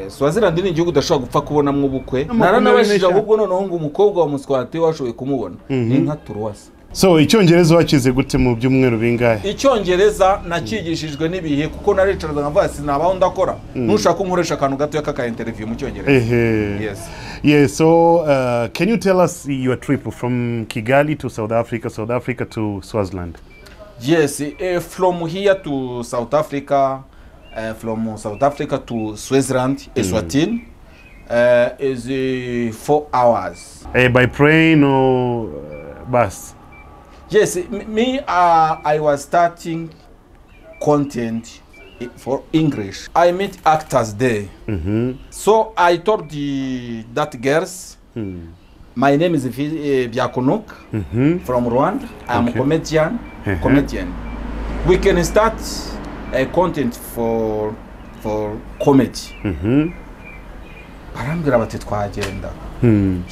Swaziland ni igihugu udashobora gupfa kubona mu bukwe naranabashije ahubwo noneho ngo umukobwa wa Mswati washoboye kumubona ni nka turuwasa. So icyongereza wakize gute mu byumweru bingahe? Icyongereza nakigishijwe n'ibihe kuko naricaraga nkavuga sinabaho ndakora nushaka nkoresha akantu gato y'aka interview mu cyongereza. Yes. Yeah, so can you tell us your trip from Kigali to South Africa to Swaziland? Yes, from here to South Africa, from South Africa to Swaziland, Eswatini, is 4 hours. By plane or bus? Yes, me, I was starting content for English. I met actors there. So I told that girls, my name is BYAKUNUKA from Rwanda. I'm a comedian. We can start a content for comedy. Barambwira bati twagenda.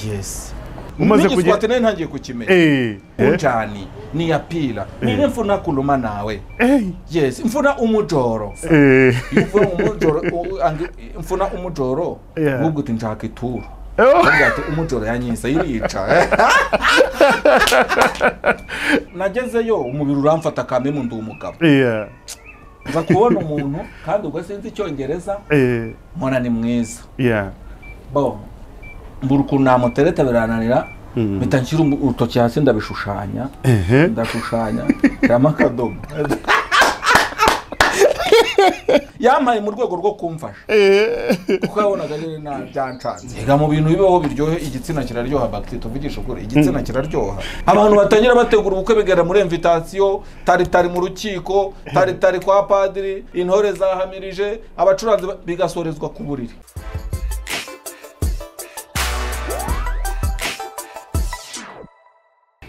Yes. Umaze kugenda ntangiye kukimenya. Unjani ni yapila. Nine mfuna kuluma nawe. Yes, mfuna umujoro. Mfuna umujoro. Ubwo tinshaka ituru. Ati umujoro yanyisa irica. Nagezeyo umubiri uramfata kame mu ndumugabo. Nza kubona umuntu kandi ubwo sinzi icyongereza. Mbona ni mwiza. Bo mburuku namutereta birananira bitanshira urutoki hasi ndabishushanya ndashushanya ramakadomo yamaye mu rwego rwo kumfasha kuko yabonaga ni na byancanze ega mu bintu bibaho biryohe igitsina kiraryoha bakti tuvugisha ukuri igitsina kiraryoha abantu batangira bategura ubukwe bigera muri invitation tari mu rukiko tari kwa padiri intore zahamirije abacuranzi bigasorezwa ku buriri.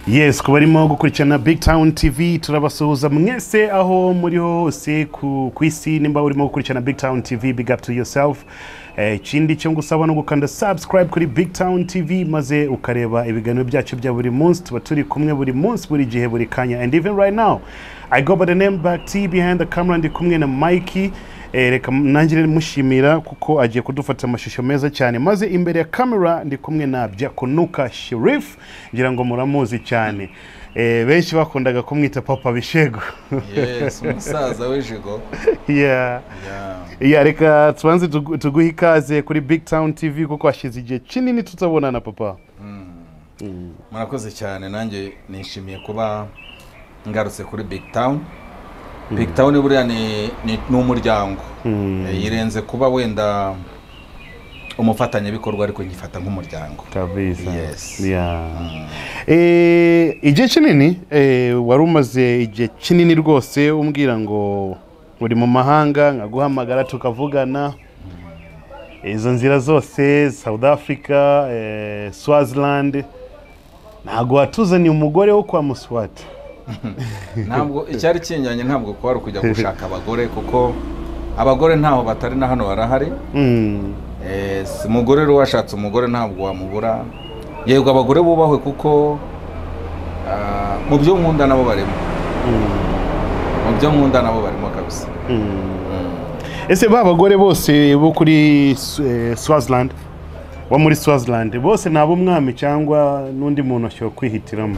Yes, kubarimo gukurikirana BigTown TV turabasuhuza mwese aho muri hose ku isi nimba urimo gukurikirana BigTown TV, big up to yourself. Ikindi cyo ngusaba no gukanda subscribe kuri BigTown TV maze ukareba ibiganiro byacu bya buri munsi tuba turi kumwe buri munsi buri gihe buri kanya. And even right now I go by the name BAKT, behind the camera ndi kumwe na Mikey. Reka nangire mushimira kuko agiye kudufata amashusho meza cyane maze imbere ya camera ndi kumwe na BYAKUNUKA Sheriff ngira ngo muramuzi cyane benshi bakundaga kumwita Papa Bishego. Yes, umusaza w'Ijego. Yeah, reka tubanze tuguha ikaze kuri BigTown TV kuko ashize igihe kinini tutabonana papa. Murakoze cyane nanjye nishimiye kuba ngarutse kuri BigTown. BigTown buriya ni umuryango yirenze kuba wenda umufatanya bikorwa ariko ngifata nk'umuryango kabisa. Yes. Igihe kinini wari umaze igihe kinini rwose umbwira ngo uri mu mahanga nkaguhamagara tukavugana izo nzira zose South Africa, Swaziland, ntago watuzaniye umugore wo kwa Mswati. Ntabwo icyari kinjanye ntabwo ko wari kujya gushaka abagore kuko abagore ntaho batari na hano barahari. Umugore rero washatse umugore ntabwo wamubura. Yego abagore bubahwe kuko mu byo nkunda nabo barimo. Mu byo nkunda nabo barimo kabisa. Ese ba bagore bose bo kuri Swaziland wa muri Swaziland bose nabo mwami cyangwa nundi muntu ashobora kwihitiramo?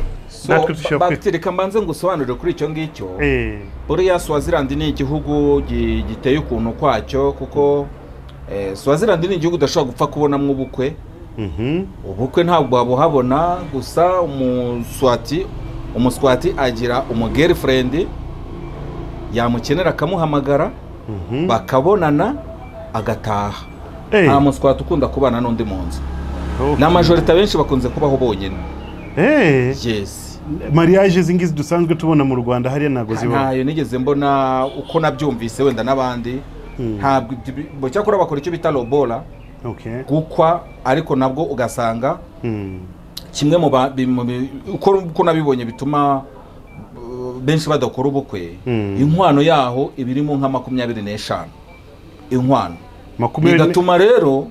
Reka mbanze ngusobanurire kuri icyo ngicyo. Buriya Swaziland ni igihugu giteye ukuntu kwacyo kuko Swaziland ni igihugu udashobora gupfa kubona mu bukwe. Ubukwe ntabwo wabuhabona gusa Umuswati agira umugirlfriend yamukenera akamuhamagara bakabonana agataha. Nta Mswati ukunda kubana n'undi munsi. Na majority benshi bakunze kubaho bonyine. Yes. Mariage zingizi dusanzwe tubona mu Rwanda hariya nago ziba. Ntayo nigeze mbona uko nabyumvise wenda nabandi. Ntabwo cyakora bakora icyo bita lobola. Gukwa ariko nabwo ugasanga kimwe mu uko nabibonye bituma benshi badakora ubukwe. Inkwano yaho ibirimo nka 25. Inkwano bigatuma rero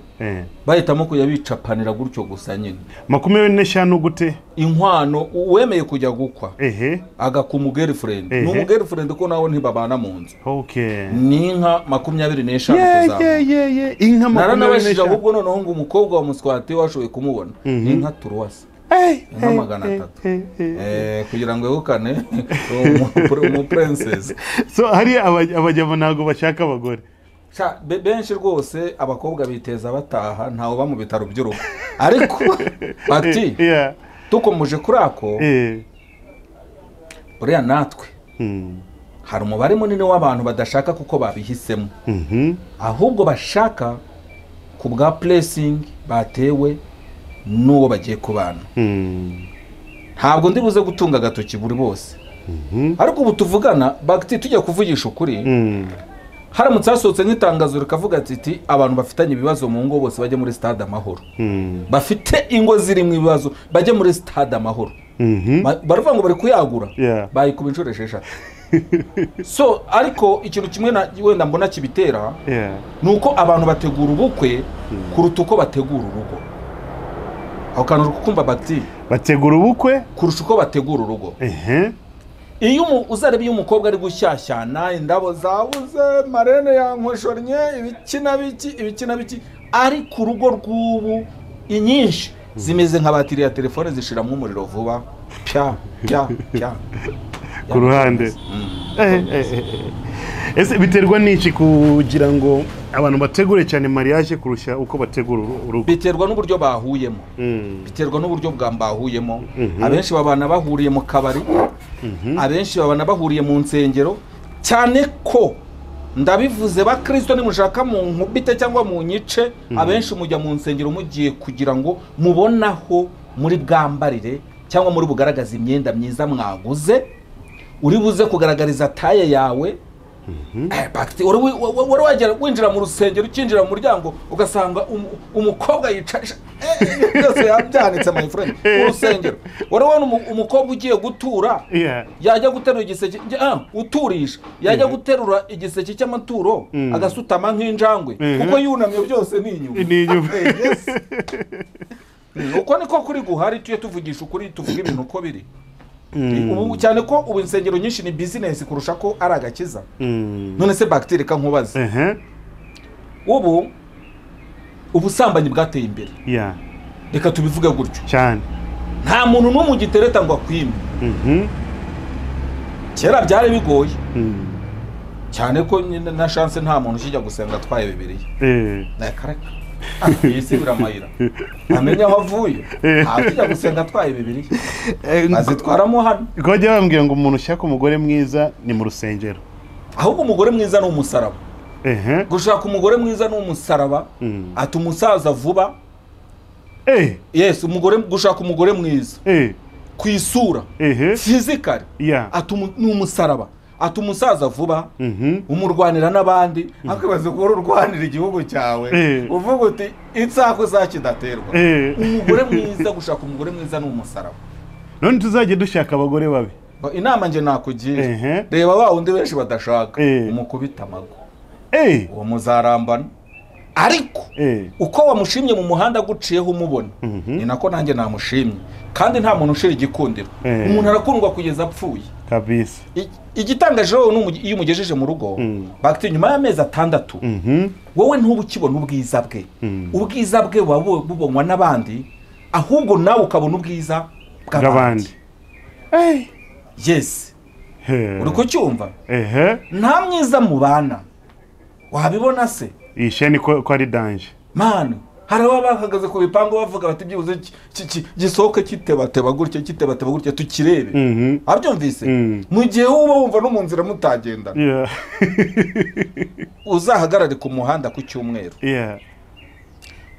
bahitamo kuyabicapanira gutyo gusa nyine 25 gute inkwano wemeye kujya gukwa agakuma girlfriend no girlfriend ko nawe ntibabana mu nzu ni inka 25 kuzaba inka 25 ahubwo noneho ngo umukobwa wa Mswati washoboye kumubona ni inka turuwasa inka 300 kugira ngo yegukane umu princess so hari abajyamo nago bashaka abagore benshi rwose abakobwa biteza bataha ntawo ba mu bitaro by'urugo ariko bati tukomeje kurako uriya natwe hari umubare munini w'abantu badashaka kuko babihisemo ahubwo bashaka ku bwa blessing batewe n'uwo bagiye kubana ntabwo ndi buze gutunga agatoki buri bose ariko ubu tuvugana bagiti tujya kuvugisha ukuri haramutse hasohotse nk'itangazo rikavuga ati abantu bafitanye ibibazo mu ngo bose bajye muri stade amahoro bafite ingo ziri mu ibibazo bajye muri stade amahoro baravuga ngo bari kuyagura bayikuba inshuro 6 so ariko ikintu kimwe wenda mbona kibitera nuko abantu bategura ubukwe kuruta uko bategura urugo aho kantu kukumva bati bategura ubukwe kurusha uko bategura urugo iyo uzarebe iyo umukobwa ari gushyashyana indabo zabuze marene yankoshornye ibikina biki ari ku rugo rw'ubu inyinshi zimeze nka batiri ya telefone zishiramo umuriro vuba pya ku ruhande ese biterwa n'iki kugira ngo abantu bategure cyane mariage kurusha uko bategura urugo biterwa n'uburyo bahuyemo biterwa n'uburyo bwambahuyemo abenshi babana bahuriye mu kabari abenshi babana bahuriye mu nsengero cyane ko ndabivuze ba Kristo ni mushaka mu nkubite cyangwa mu nyice abenshi mujya mu nsengero mugiye kugira ngo mubonaho muri bwambarire cyangwa muri bugaragaza imyenda myiza mwaguze uri buze kugaragariza taye yawe bakti wari wagera winjira mu rusengero ukinjira mu muryango ugasanga umukobwa yicarisha byose yabyanitse my friend urusengero wari wabona umukobwa ugiye gutura yajya guterura igiseke uturisha yajya guterura igiseke cy'amaturo agasutama nk'injangwe kuko yunamye byose ni inyuma uko niko kuri guhari tuye tuvugisha ukuri tuvuga ibintu uko biri ubu cyane ko ubu insengero nyinshi ni business kurusha ko ari agakiza none se bacteria ka nkubaze ubu ubusambanyi bwateye imbere reka tubivuge gutyo cyane nta muntu no mu gitereta ngo akwime kera byari bigoye cyane ko na chance nta muntu kijya gusenga atwaye Bibiliya nakareka yese biramayira amenya aho avuye akijya gusenga atwaye Bibiliya azitwaramo hano ko jya bambwiye ngo umuntu ushaka umugore mwiza ni mu rusengero ahubwo umugore mwiza ni umusaraba gushaka umugore mwiza ni umusaraba atumusaza vuba yes umugore gushaka umugore mwiza kwisura physically ni umusaraba atumusaza vuba umurwanira n'abandi akabaze ko urwanira igihugu cyawe uvuga uti insako zakidaterwa umugore mwiza gushaka umugore mwiza n'umusaraba none tuzajye dushaka abagore babi inama nje nakugira reba wa undi benshi badashaka umukubita amago uwo muzarambana ariko uko wamushimye mu muhanda guciyeho umubona ni nako nanjye namushimye kandi nta muntu ushira igikundiro umuntu arakundwa kugeza apfuye kabisa igitangaje wowe iyo umugejeje mu rugo bakiti nyuma y'amezi 6 wowe ntubukibona ubwiza bwe ubwiza bwe bubonwa n'abandi ahubwo nawe ukabona ubwiza bw'abandi yes uri ko cyumva nta mwiza mubana wabibona se isheni ko ari danger man harawa bahagaze ku bipango bavuga bati byibuze gisohoke kitebateba gutya tukirebe abyumvise mu gihe uba wumva no mu nzira mutagenda uzahagarare ku muhanda ku cyumweru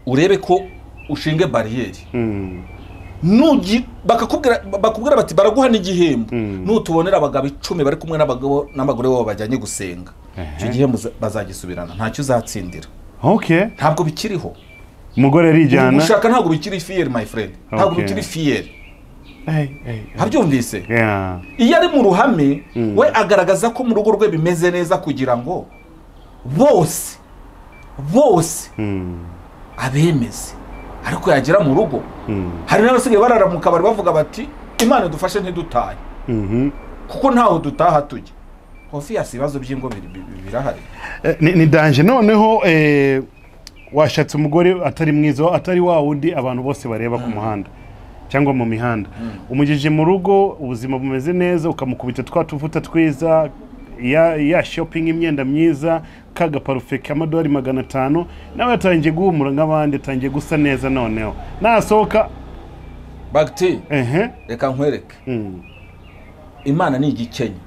urebe ko ushinge barriere nugi bakubwira bati baraguha n'igihembo nutubonera abagabo 10 bari kumwe n'abagore babo bajyanye gusenga icyo gihembo bazagisubirana ntacyo uzatsindira ntabwo bikiriho umugore arijyana ushaka ntabwo bikiri fier my friend ntabwo bikiri fier habyumvise iyo ari mu ruhame we agaragaza ko mu rugo rwe bimeze neza kugira ngo bose bose abemeze ariko yagera mu rugo hari n'abasigaye barara mu kabari bavuga bati Imana dufashe ntidutaye kuko ntaho dutaha tujye office ibibazo by'ingo birahari ni danje noneho washatse umugore atari mwiza atari wa wundi abantu bose bareba ku muhanda cyangwa mu mihanda umujije mu rugo ubuzima bumeze neza ukamukubita twatuvuta twiza ya shopping imyenda myiza kaga parufe kamadori 500 nawe yatangiye guhumura nk'abandi yatangiye gusa neza noneho nasohoka bagti reka nkwereke Imana ni igikenya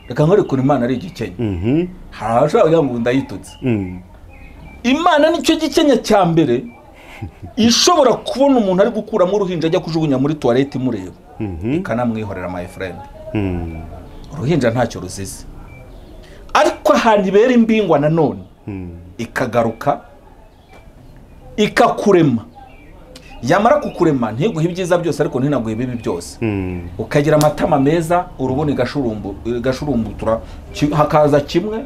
reka nkwereke ko Imana ari igikenya harashobora kugira ngo ndayitutse Imana nicyo gikenya cya mbere ishobora kubona umuntu ari gukuramo uruhinja ajya kujugunya muri toilette mureba ikanamwihorera my friend uruhinja ntacyo ruzize ariko ahantu ibera imbingwa nanone ikagaruka ikakurema yamara kukurema ntiguhe ibyiza byose ariko ntinaguhe bibi byose ukagira amatama meza urubuni gashurumbutura hakaza kimwe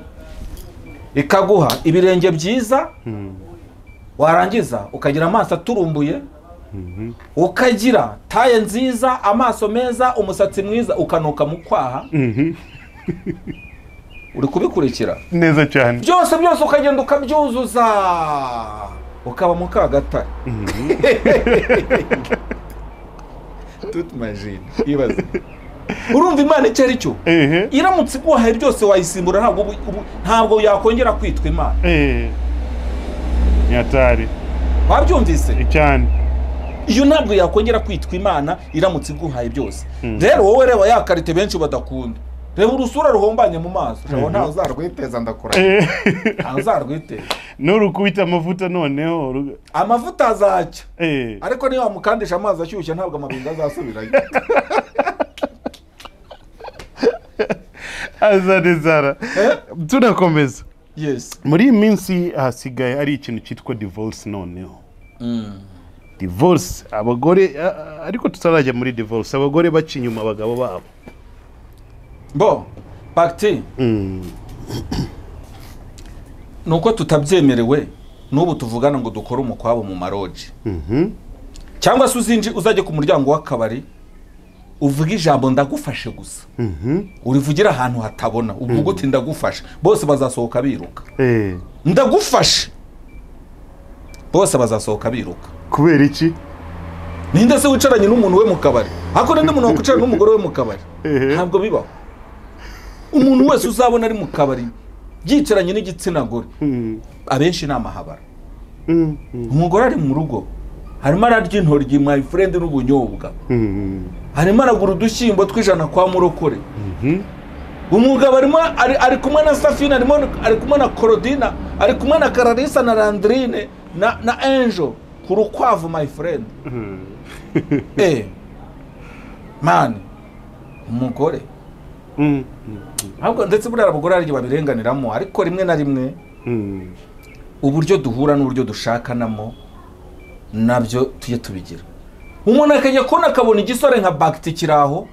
ikaguha ibirenge byiza warangiza ukagira amaso aturumbuye ukagira taye nziza amaso meza umusatsi mwiza ukanuka mu kwaha uri kubikurikira neza cyane byose ukagenda ukabyuzuza ukaba mu kagatare tutmagine ibaze urumva Imana icyo ari cyo iramutse iguhaye byose wayisimbura ntabwo yakongera kwitwa Imana nyatari wabyumvise cyane iyo ntabwo yakongera kwitwa Imana iramutse iguhaye byose rero wowe reba yakarite benshi badakunda reba urusura ruhombanye mu maso rero ntawe uzarwiteza ndakora ntawe uzarwiteza n'urukubita amavuta noneho amavuta azacya ariko niba mukandisha amazi ashyushye ntabwo amabinga azasubirayo azanezara tunakomeza yes muri iyi minsi hasigaye ari ikintu cyitwa divorce noneho divorce abagore ariko tutarajya muri divorce abagore baca inyuma abagabo babo bo bakti nuko tutabyemerewe n'ubu tuvugana ngo dukore umukwabo mu maroji cyangwa se uzajye ku muryango w'akabari uvuga ijambo ndagufashe gusa urivugira ahantu hatabona uvuga uti ndagufashe bose bazasohoka biruka ndagufashe bose bazasohoka biruka kubera iki ninde se wicaranye n'umuntu we mu kabari ako ninde muntu wakwicarana n'umugore we mu kabari ntabwo bibaho umuntu wese uzabona ari mu kabari yicaranye n'igitsina gore abenshi ni amahabara umugore ari mu rugo harimo ararya intoryi my friend n'ubunyobwa harimo aragura udushyimbo tw'ijana kwa murokore umugabo ari kumwe na Safina ari kumwe na Korodina ari kumwe na Kararisa na Landrine na Angel ku rukwavu my friend man umugore ahubwo ndetse buriya abagore ari babirenganiramo ariko rimwe na rimwe uburyo duhura n'uburyo dushakanamo nabyo tujye tubigira umuntu akajya kubona akabona igisore nka bagiti kiraho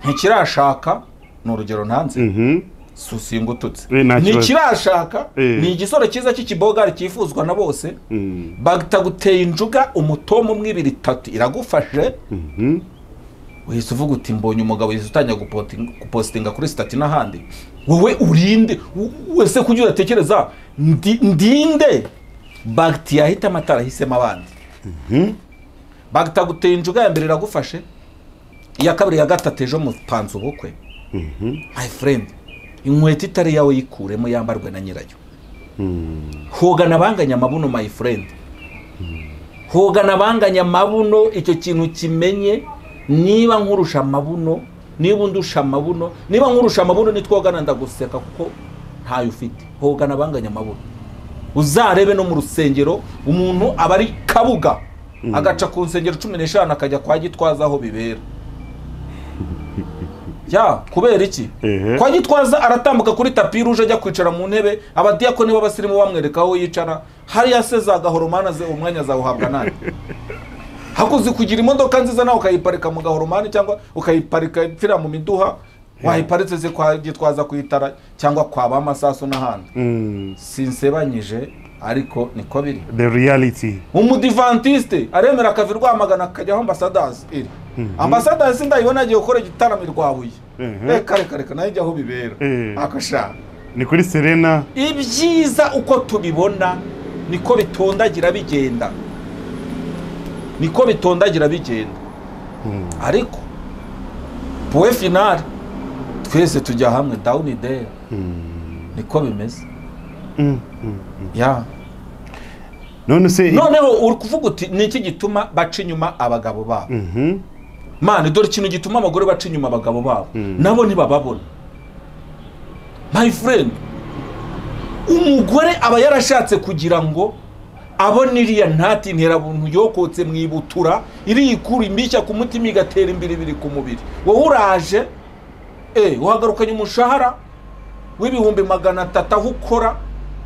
ntikirashaka ni urugero ntanze susingututse ntikirashaka ni igisore cyiza cy'ikibogari cyifuzwa na bose bagita guteye injuga umutomo umwe 2 3 iragufashe uhise uvuga uti mbonye umugabo yise utangira gupostinga kuri stati n'ahandi wowe urinde wese kujya uratekereza ndinde bagiti yahita amatara hisemo abandi bagita guteye injuga ya mbere iragufashe iya kabiri ya gatatu ejo mupanze ubukwe my friend inkweto itari yawe yikuremo yambarwe na nyirayo hogana banganya mabuno my friend hogana banganya mabuno icyo kintu kimenye niba nkurusha amabuno niba undusha amabuno niba nkurusha amabuno nitwogana ndaguseka kuko ntayo ufite hogana banganya amabuno uzarebe no mu rusengero umuntu abari kabuga agaca ku nsengero 15 akajya kwa Gitwaza aho bibera ya kubera iki kwa Gitwaza aratambuka kuri tapi ruje ajya kwicara mu ntebe abadiyakoni b'abasirimu bamwereka aho yicara hari yaseza gahoromana ze umwanya zawuhabwa nani hakuzi kugira imodoka nziza nawe ukayiparika mu gahoromani cyangwa ukayiparika ipfira mu miduha wayiparitse ze kwa Gitwaza kuyitara cyangwa kwa bamasaso n'ahandi sinsebanyije ariko niko biri the reality umudivantiste aremera akavi Rwamagana akajyaho ambassadors iri ambassadors ndayibona agiye gukora igitaramo Rwabuye kare nayo ijyaho bibera akashaka ni kuri Serena ibyiza uko tubibona niko bitondagira bigenda ariko point final twese tujya hamwe down there niko bimeze ya noneho uri kuvuga uti niki gituma baca inyuma abagabo babo mane dore ikintu gituma abagore baca inyuma abagabo babo nabo ntibababona my friend umugore aba yarashatse kugira ngo abone iriya ntati ntera buntu yokotse mwibutura iri ikuru imbishya ku mutima igatera imbere biri ku mubiri wowe uraje uhagarukanye umushahara w'ibihumbi 300 aho ukora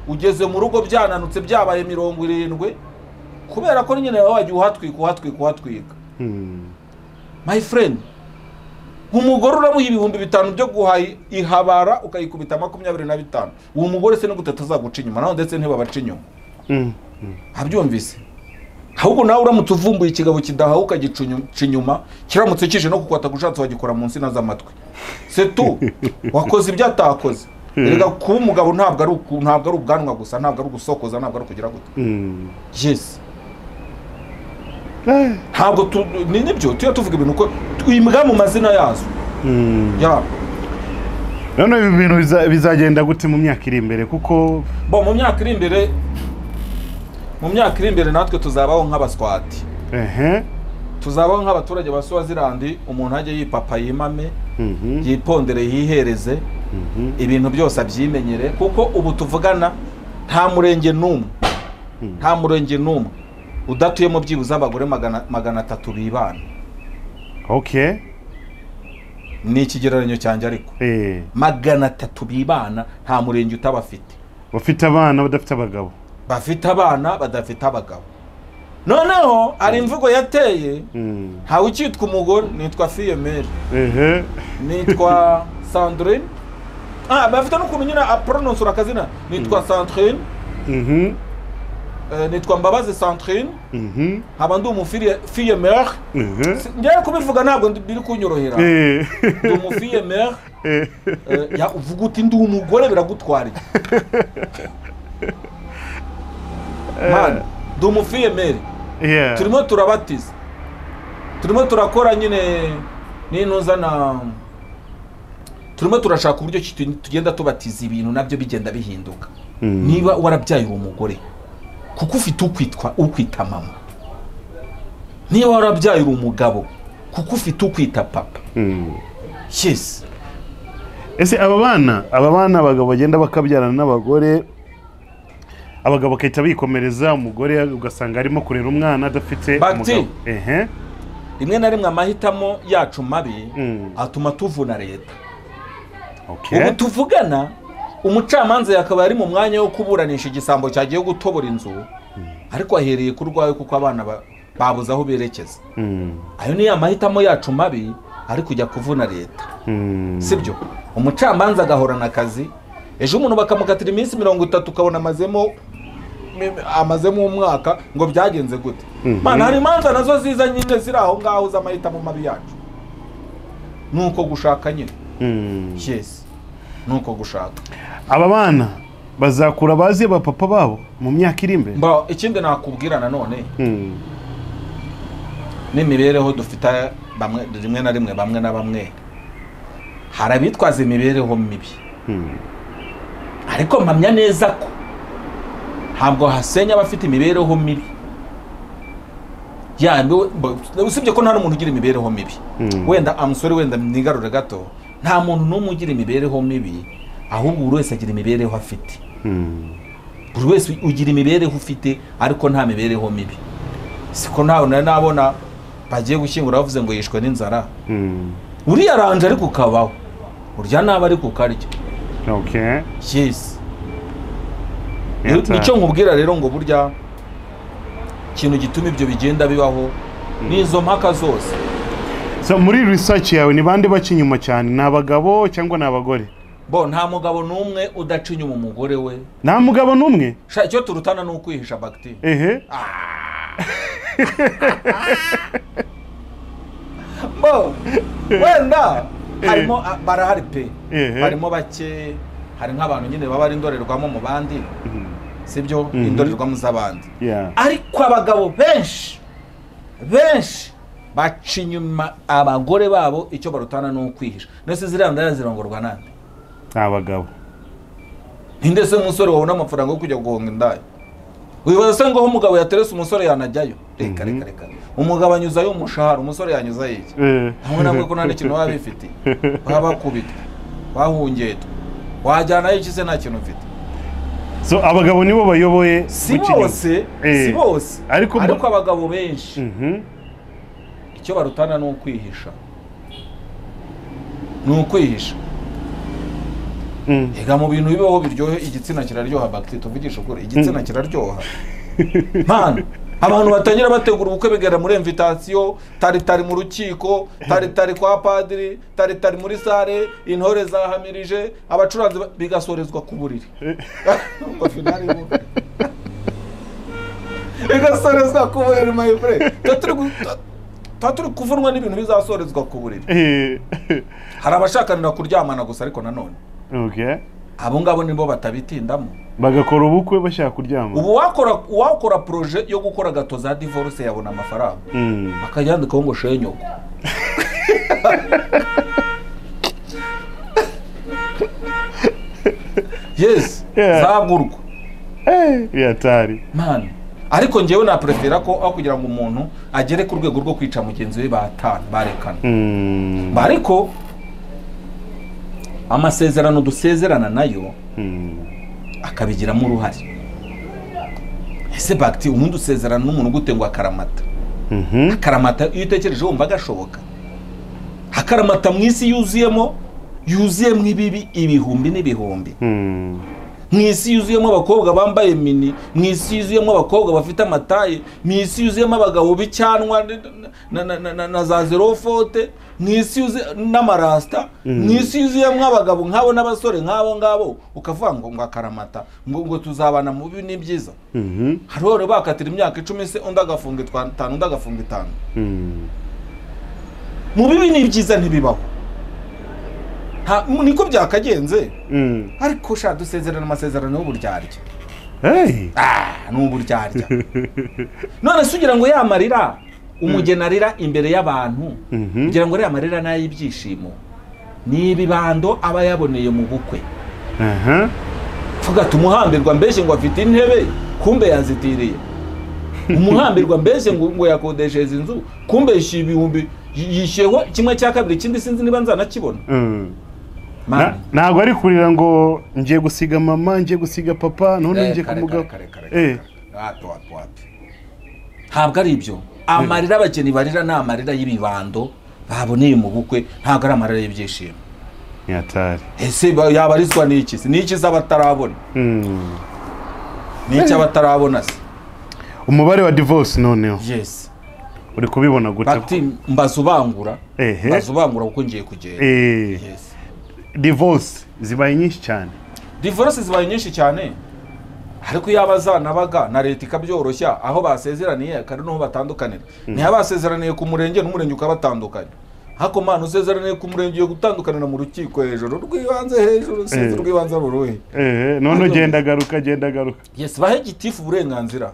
ugeze mu rugo byananutse byabaye 70 kubera ko nyine waje uhatwika my friend umugore uramuha ibihumbi 5 byo guhaye ihabara ukayikubita 25 uwo mugore se no gutatazaguca inyuma naho ndetse ntibabaca inyuma habyumvise ahubwo nawe uramutse uvumbuye ikigabo kidaha ukagicunya inyuma kiramutse kije no kukwata gushatse wagikora munsi naza amatwi c'est tout wakoze ibyo atakoze erega kuba umugabo ntabwo ari ubwanwa gusa ntabwo ari ugusokoza ntabwo ari kugira gute yes ntabwo nibyo tuvuga ibintu ko imbwa mu mazina yazo ya none ibi bintu bizagenda gute mu myaka iri imbere kuko mu myaka iri imbere natwe tuzabaho nk'abaswati tuzabaho nk'abaturage ba SWAZILAND umuntu ajye yipapa yimame yipondere yihereze ibintu byose abyimenyere kuko ubu tuvugana nta murenge n'umwe udatuyemo byibuze abagore 300 bibana ni ikigereranyo cyanjye ariko 300 bibana nta murenge utabafite bafite abana badafite abagabo bafite abana badafite abagabo noneho ari imvugo yateye ntawe ukitwa umugore nitwa female nitwa Sandrine bafite n'ukuntu nyine aprononce urakazina nitwa Sandrine nitwa Mbabazi Sandrine haba ndi umufille mère ngiye kubivuga ntabwo biri kunyorohera ndi umufille mère ya uvuga uti ndi umugore biragutwara man ndi umufille mère turimo turabatiza turimo turakora nyine n'inuzana turimo turashaka uburyo tugenda tubatiza ibintu nabyo bigenda bihinduka niba warabyaye umugore kuko ufite ukwita mama niba warabyaye umugabo kuko ufite ukwita papa yes ese aba bana abagabo bagenda bakabyarana n'abagore abagabo bakahita bikomereza umugore ugasanga arimo kurera umwana adafite umugabo rimwe na rimwe amahitamo yacu mabi atuma tuvuna leta ubu tuvugana umucamanza yakaba ari mu mwanya wo kuburanisha igisambo cyagiye gutobora inzu ariko ahereye ku rwayo kuko abana babuze aho berekeza ayo ni amahitamo yacu mabi ari kujya kuvuna leta sibyo umucamanza agahorana akazi ejo umuntu bakamukatira iminsi 30 ukabona amazemo umwaka ngo byagenze gute mana hari imanza nazo ziza nyine ziri aho ngaho z'amahitamo mabi yacu nuko gushaka nyine yes nuko gushaka aba bana bazakura bazi papa babo mu myaka iri imbere ikindi nakubwira nanone n'imibereho dufite bamwe rimwe na rimwe bamwe na bamwe harabitwaza imibereho mibi ariko mpamya neza ko ntabwo hasenya abafite imibereho mibi usibye ko nta n'umuntu ugira imibereho mibi wenda amusore wenda nigarure gato nta muntu n'umwe ugira imibereho mibi ahubwo buri wese agira imibereho afite buri wese ugira imibereho ufite ariko nta mibereho mibi siko ntawe nabona bagiye gushyingura bavuze ngo yishwe n'inzara uriya aranje ariko ukabaho urya naba ariko ukarya yes nicyo nkubwira rero ngo burya ikintu gituma ibyo bigenda bibaho n'izo mpaka zose muri research yawe ni bande baca inyuma cyane ni abagabo cyangwa ni abagore bo nta mugabo numwe udaca inyuma umugore we nta mugabo numwe icyo turutana ni ukwihisha bagiti bo wenda harimo barahari pe harimo bake hari nk'abantu nyine baba ari indorerwamo mu bandi sibyo indorerwamo z'abandi ariko abagabo benshi baca inyuma abagore babo icyo barutana ni ukwihisha ndetse ziriya ndaya zirongorwa nande abagabo ninde se umusore wabona amafaranga yo kujya guhonga indaya wibaza se ngo umugabo yaterese umusore yanajyayo reka umugabo anyuzayo umushahara umusore yanyuza iki hamwe namwe ko nta kintu baba bifite baba kubita bahungetwa wajyanayo iki se nta kintu mfite so abagabo nibo bayoboye si bose ariko abagabo benshi icyo barutana ni ukwihisha ega mu bintu bibaho biryohe igitsina kiraryoha bagiti tuvugisha ukuri igitsina kiraryoha man abantu batangira bategura ubukwe bigera muri invitation tari mu rukiko tari kwa padiri tari muri sare intore zahamirije abacuranzi bigasorezwa ku buriri ngo finali bo bigasorezwa ku buriri my friend turi kuvunwa n'ibintu bizasorezwa ku buriri hari abashakanira kuryamana gusa ariko nanone abo ngabo nibo batabitindamo bagakora ubukwe bashaka kuryama ubu wakora projet yo gukora gato za divorce yabona amafaranga akajyandikaho ngo shenyoko yes zagurwa yatari man ariko ngewe na prefera ko aho kugira ngo umuntu agere ku rwego rwo kwica mugenzi we barekana ariko amasezerano dusezerana nayo akabigiramo uruhare ese bagiti umuntu usezerana n'umuntu gute ngo akaramata akaramata iyo utekereje wumva gashoboka akaramata mu isi yuzuyemo ibibi ibihumbi n'ibihumbi mu isi yuzuyemo abakobwa bambaye mini mu isi yuzuyemo abakobwa bafite amataye mu isi yuzuyemo abagabo b'icyanwa na za zero fote mu isi n'amarasta mu isi yuzuyemo abagabo nk'abo n'abasore nk'abo ngabo ukavuga ngo akaramata ngo tuzabana mu bibi n'ibyiza hariho rero bakatira imyaka 10 se undi agafunga 5 undi agafunga 5 mu bibi n'ibyiza ntibibaho niko byakagenze ariko sha dusezerana amasezerano y'uburyarya n'uburyarya none sugira ngo yamarira umugenarira imbere y'abantu kugira ngo yamarira nayibyishimo n'ibibando aba yaboneye mu bukwe vuga tumuhambirwa mbese ngo afite intebe kumbe yazitiriye umuhambirwa mbese ngo yakodesheje inzu kumbe y'ibihumbi yisheho kimwe cya kabiri kindi sinzi niba nzanakibona ntabwo ari kurira ngo ngiye gusiga mama ngiye gusiga papa none ngiye kumugabo ntabwo ari ibyo amarira abakeni barira ni amarira y'ibibando baboneye mu bukwe ntabwo ari amarira y'ibyishimo yatari ese yabarizwa n'iki se abatarabona n'icyo abatarabona se umubare wa divorce noneho yes uri kubibona gute mbazubangura kuko ngiye kugenda yes divorce zibaye nyinshi cyane ariko yabazanabaga na leta ikabyoroshya aho basezeraniye kare no batandukanira ntiyabasezeraniye ku murenge n'umurenge ukabatandukanya hako mana usezeraniye ku murenge yo gutandukanira mu rukiko hejuru rwibanze hejuru sinzi rwibanze ruruhe none ugenda garuka yes bahe gitifu uburenganzira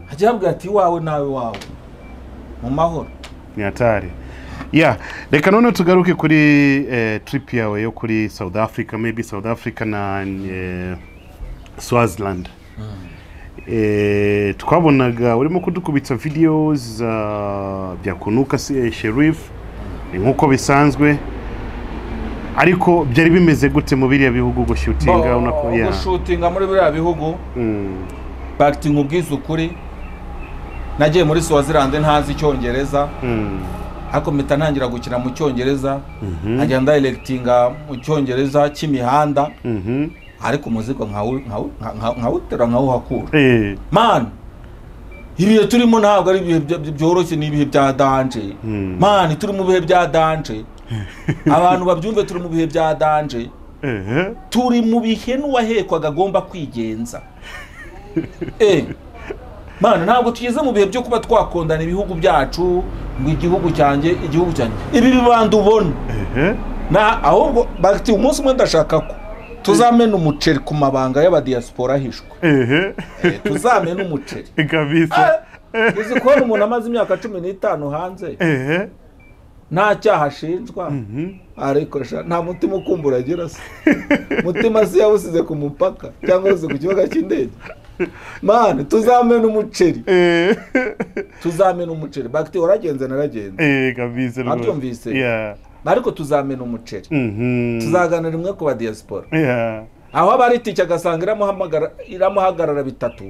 hajya habwa ati wawe nawe wawe mu mahoro nyatari reka none tugaruke kuri trip yawe yo kuri South Africa maybe South Africa na Swaziland twabonaga urimo kudukubitsa videos za Byakunuka Sheriff nkuko bisanzwe ariko byari bimeze gute mu biriya bihugu go shootinga unako go shootinga muri biriya bihugu acting ubwiza ukuri nagiye muri Swaziland ntazi icyongereza ariko mpita ntangira gukina mu cyongereza ajya directinga mu cyongereza cy'imihanda ariko muziko nkawutera nkawuhakura man ibihe turimo ntabwo ari ibihe byoroshye n'ibihe bya danje man turi mu bihe bya danje abantu babyumve turi mu bihe bya danje turi mu bihe n'uwahekwaga agomba kwigenza. Mana ntabwo tugeze mu bihe byo kuba twakondana ibihugu byacu ngo igihugu cyanjye ibi bibanda ubona na ahubwo bagiti umunsi umwe ndashaka ko tuzamena umuceri ku mabanga y'abadiaspora ahishwe. Tuzamena umuceri kabisa. Uzi ko umuntu amaze imyaka 15 hanze nta cyaha ashinjwa ariko nta mutima ukumbura agira se. Mutima se yawusize ku mupaka cyangwa uzi ku kibuga cy'indege. Man tuzamena umuceri. Tuzamena umuceri bagiti waragenze naragenze. Kabisa abyumvise. Ariko tuzamena umuceri. Tuzaganira rimwe ku badiaspora. Aho abaritike agasanga iramuhagarara bitatu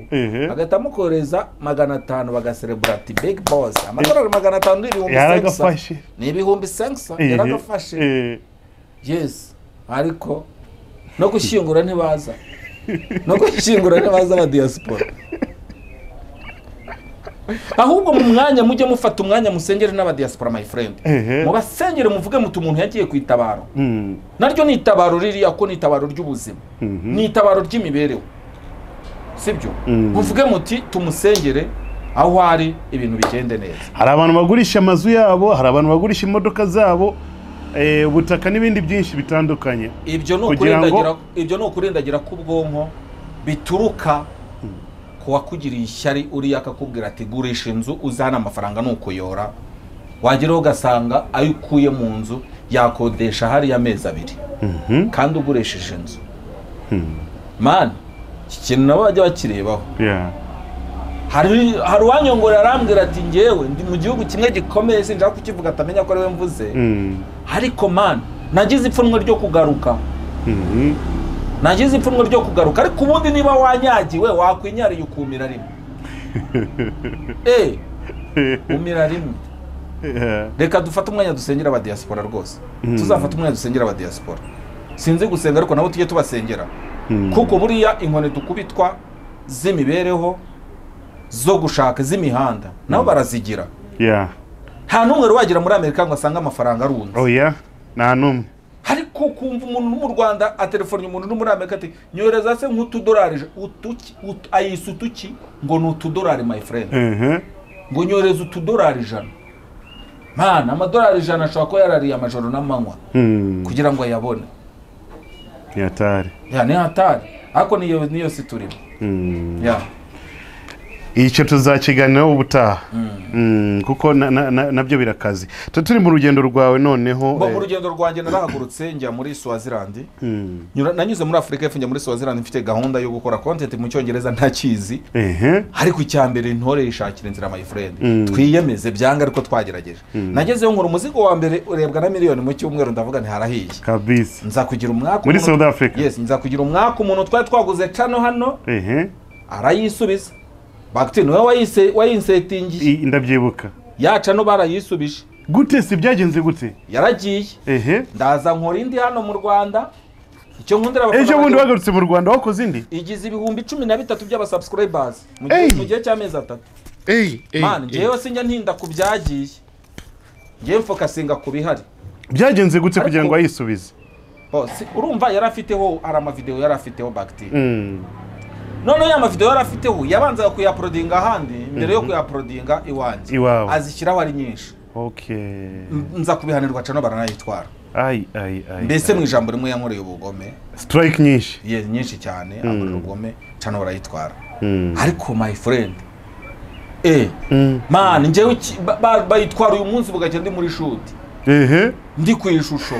agatamo koreza 500 bagaserebrate big boss amadolari 500 n'ibihumbi 500 n'ibihumbi 500 yaragafashe. Yes ariko no gushingura ntibaza aba diaspora. Ahubwo mu mwanya mujye mufata umwanya musengere n'aba diaspora my friend. Mubasengere muvuge mutu umuntu yagiye kwitabaro. Naryo ni itabaro ririya ko ni itabaro ry'ubuzima. Ni itabaro ry'imibereho. Sibyo? Muvuge muti tumusengere aho hari ibintu bigende neza. Hari abantu bagurisha amazu yabo, hari abantu bagurisha imodoka zabo, ubutaka n'ibindi byinshi bitandukanye. Ibyo no kurindagira ku bwonko bituruka wakugiriye ishyari uriya akakubwira ati gurisha inzu uzana amafaranga nukuyora wageraho ugasanga ayo ukuye mu nzu yakodesha hari amezi 2 kandi uguresheje inzu. Man ikintu nabo bajya bakirebaho. Hari wanyongora arambwira ati ngewe ndi mu gihugu kimwe gikomeye sinjaka kukivuga atamenya ko ariwe mvuze. Ariko man nagize ipfunwe ryo kugaruka. Nagize ipfunwe ryo kugaruka ariko ubundi niba wanyagiwe wakwinyariye ukumira rimwe. Umira rimwe. Reka dufate umwanya dusengera aba diaspora rwose. Tuzafata umwanya dusengera aba diaspora. Sinzi gusenga ariko nabo tujye tubasengera. Kuko buriya inkone dukubitwa z'imibereho zo gushaka z'imihanda nabo barazigira. Nta numwe wagira muri Amerika ngo asanga amafaranga arunze. Nta numwe. Ariko kumva umuntu mu Rwanda atelefone umuntu no muri Amerika ati nyoreza se nk'utudolari ayisutuki ngo n'utudolari my friend. Ngo nyoreza utudolari 100. Man amadolari 100 ashobora ko yarariye amajoro n'amanywa kugira ngo ayabone. Ni hatari. Ni hatari. Ako niyo siturimo. Icyo tuzakiganiraho ubutaha. Kuko nabyo birakazi. Turi mu rugendo rwawe noneho. Mu rugendo rwanjye narahagurutse njya muri SWAZILAND. Nanyuze muri Afrika y'Epfo njya muri SWAZILAND mfite gahunda yo gukora content mu cyongereza ntakizi. Ariko icyambere intore yishakira inzira my friend. Twiyemeze byanga ariko twagerageje. Nagezeho nkora umuzigo wa mbere urebwa na miliyoni mu cyumweru ndavuga nti harahiye. Kabisa. Nzakugira umwaka muri South Africa. Yes, nzakugira umwaka umuntu twari twaguze channel hano. Arayisubiza. Bagiti niwe wayinsetingi. Ndabyibuka. Yaca no barayisubije. Gute si byagenze gute? Yaragiye. Ndaza nkora indi hano mu Rwanda. Icyo nkundira abafana. Ejo bundi wagarutse mu Rwanda wakoze indi? Igize ibihumbi 13 by'aba subscribers mu gihe cy'amezi 3. Man, ngewe sinjya ntinda kubyagiye. Ngiye mfokasinga kubihari. Byagenze gute kugira ngo ayisubize? Urumva yarafiteho arama video yarafiteho Bagiti. None ya mavideo yarafiteho yabanza kuyaprodinga handi mbere yo kuyaprodinga iwanje azishyiraho ari nyinshi. Nza kubihanirwa cano baranayitwara. Mbese mu ijambo rimwe yankoreye ubugome. Strike nyinshi. Nyinshi cyane ubugome cano barayitwara. Ariko my friend man njewe bayitwara uyu munsi bugacye ndi muri shoot. Ndi ku ishusho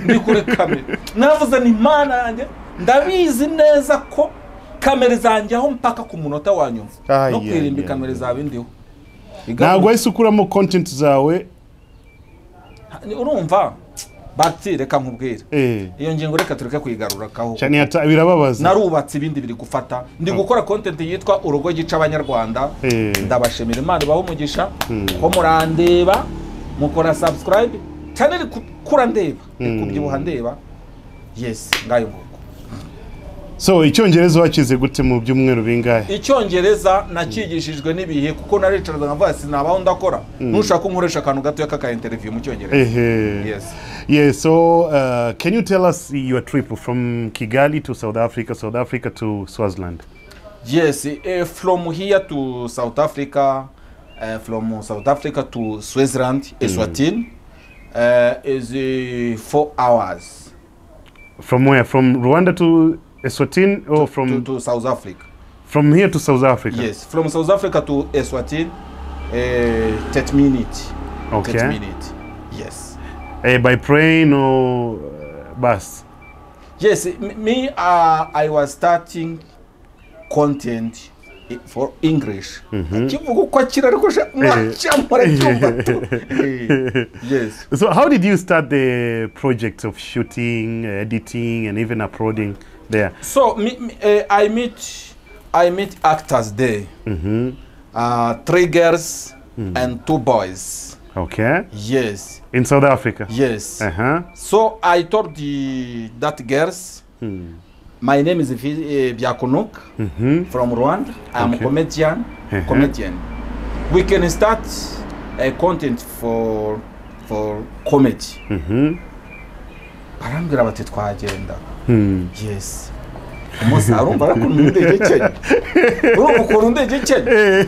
ndi kuri kamera. Navuze ni mana yanjye ndabizi neza ko kamera zanjye aho mpaka ku munota wa nyuma no kwirimba kamera zawe ndiho. Ntabwo wese ukuramo content zawe. Urumva Bagiti reka nkubwira. Iyo ngingo reka tureke kuyigarura kaho. Cyane birababaza. Narubatse ibindi biri gufata. Ndi gukora content yitwa urugo gica abanyarwanda. Ndabashimira Imana baho umugisha ko murandeba mukora subscribe channel kura ndeba kubyibuha ndeba. Yes ngayo nguko. So icyongereza wakize gute mu byumweru bingahe? Icyongereza nakigishijwe nibihe kuko naricaraga nkavuga sinabaho ndakora nushaka nkoresha akantu gato y'aka interview mu cyongereza. Yes. Yeah, so can you tell us your trip from Kigali to South Africa to Swaziland? Yes, from here to South Africa, from South Africa to Swaziland, Eswatini, is 4 hours. From where? From Rwanda to Eswatini or from to South Africa? From here to South Africa? Yes, from South Africa to Eswatini, 30 minutes. Okay. 30 minutes. Yes. By plane or bus? Yes, me, I was starting content for English. Yes. So how did you start the project of shooting, editing, and even uploading there? So I meet actors there. 3 girls and 2 boys. Okay. Yes. In South Africa? Yes. So I told that girls, my name is BYAKUNUKA from Rwanda. I'm a comedian. We can start a content for comedy. Barambwira bati twagenda. Yes. Umusa arumva arakuntu ndege cyane. Urumva ukuntu ndege cyane.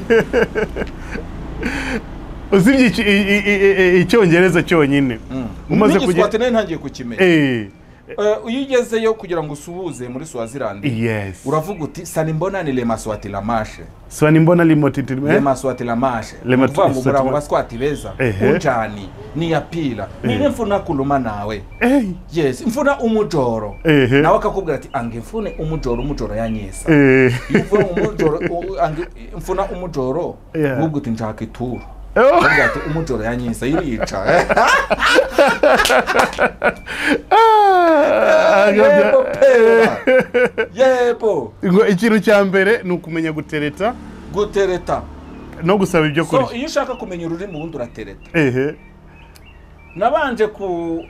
Usibye icyongereza cyonyine. Umaze kugera ntangiye kukimenya. Uyigezeyo kugira ngo usuhuze muri SWAZILAND. Yes. Uravuga uti sanimbona ni le Mswati la mashe. Sanimbona limotiti le Mswati la mashe. Uvuga ngo muraho baswati beza. Unjani ni yapila. Ni mfuna kuluma nawe. Yes, mfuna umujoro. Nawe akakubwira ati ange mfune umujoro yanyesa. Mfuna umujoro ubwo uti njaka ituru. Ati umujoro yanyisa yirica. Yebo. Ikintu cya mbere ni ukumenya gutereta no gusaba ibyo kurya. So iyo ushaka kumenya ururimi ubundi uratereta. Nabanje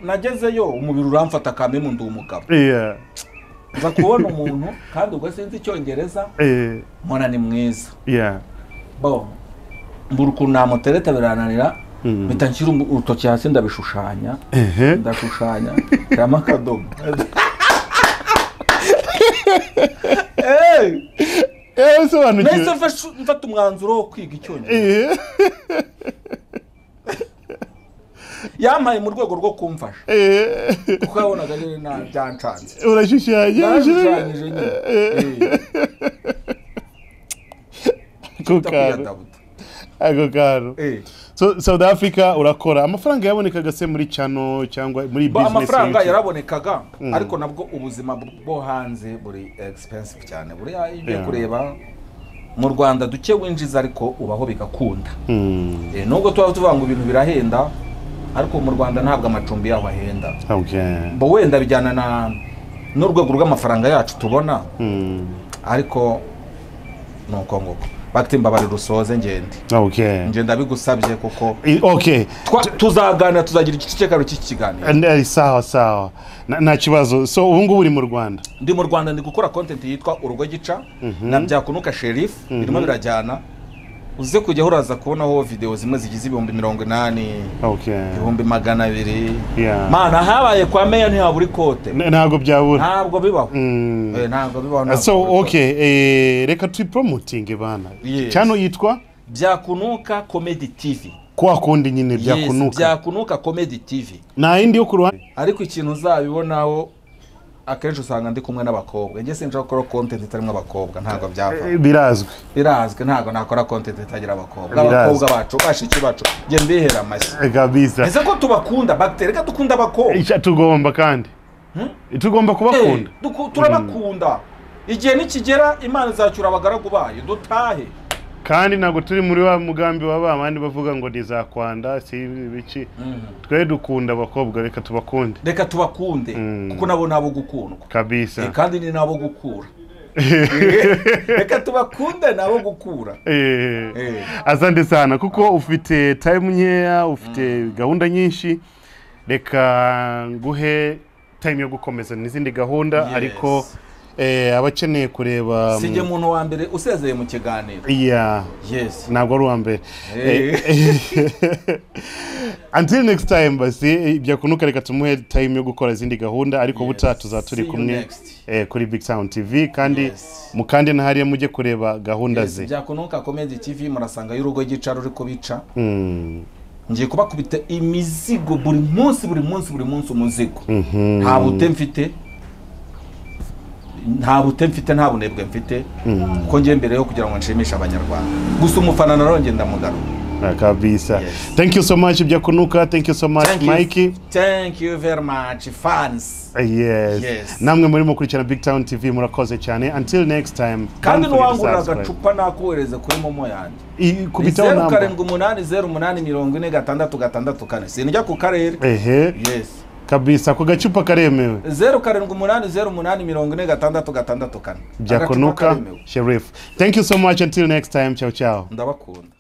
nagezeyo umubiri uramfata kame mu ndumugabo. Nza kubona umuntu kandi ubwo sinzi icyongereza. Mbona ni mwiza. Bo mburuku namutereta birananira bitangira urutoki hasi ndabishushanya. Ndashushanya kama kadomo. Nese mfata umwanzuro wo kwiga icyongereza. Yampaye mu rwego rwo kumfasha. Kuko yabonaga rero na byancanze. Urashushanya. Agokaro. So South Africa urakora amafaranga yabonekaga se muri chano cyangwa muri business? Amafaranga yarabonekaga ariko nabwo ubuzima bwo hanze buri expensive cyane. Buri ibyo kureba mu Rwanda duke winjiza ariko ubaho bigakunda. Nubwo tuvuga ngo ibintu birahenda ariko mu Rwanda ntabwo amacumbi yaho ahenda. Bo wenda bijyana na n'urwego rw'amafaranga yacu tubona. Ariko nuko ngoko batimba bari rusoze ngende. Nje ndabigusabye kuko tuzagana tuzagira ikicekaro cy'ikiganiro. Sawa nta kibazo. So ubu ngubu uri mu Rwanda? Ndi mu Rwanda ndi gukora content yitwa Urugo Gica na Byakunuka Sheriff birimo birajyana. Uze kujya uraza kubonaho video zimwe zigize 80,000 200,000. Mana habaye kwa meya ntihaburi kote. Ntabwo byabura. Ntabwo bibaho. Ntabwo bibaho. So reka tu promoting bana. Chano yitwa Byakunuka Comedy TV. Kwa kundi nyine Byakunuka. Byakunuka Comedy TV. Na indi yo kuruhande. Ariko ikintu uzabibonaho akenshi usanga ndi kumwe n'abakobwa. Nge sinje gukora content itarimo abakobwa ntabwo byava. Birazwe ntabwo nakora content itagira abakobwa. Abakobwa bacu bashiki bacu nge mbihera amashyi. Kabisa. Ese ko tubakunda bacteria ka dukunda abakobwa. Tugomba kandi. Tugomba kubakunda. Turabakunda. Igihe nikigera Imana izacyura abagaragu bayo dutahe. Kandi nago turi muri wa mugambi waba abandi bavuga ngo ndizakwanda si biki. Twe dukunda abakobwa reka tubakunde. Kuko nabo nabo gukundwa. Kabisa. Kandi ni nabo gukura. Reka tubakunde nabo gukura. Asante sana kuko ufite time nkeya, ufite gahunda nyinshi. Reka nguhe time yo gukomeza n'izindi gahunda ariko abakeneye kureba sije muntu wa mbere usezeye mu kiganiro yeah yes ntabwo ari uwa mbere until next time basi byakunuka reka tumuhe time yo gukora izindi gahunda ariko butatu za turi kumwe kuri BigTown TV kandi mukande ntahariye mujye kureba gahunda ze byakunuka Comedy TV murasanga y'urugo gicaro uri kubica ngiye kubakubita imizigo buri munsi umuzigo nta bute mfite nta bunebwe mfite ko ngiye mbere yo kugira ngo nshimishe abanyarwanda gusa umufana naronge ndamugaruka kabisa thank you so much byakunuka thank you so much Mikey thank you very much fans yes namwe muri mukurikirana BigTown TV murakoze cyane until next time kandi nuwangura agacupa nakohereze kuri momo yanjye kubitaho namba 0788404664 sinjya ku karere yes kabisa ku gacupa karemewe 0788404664 Byakunuka Sheriff thank you so much until next time ciao ciao ndabakunda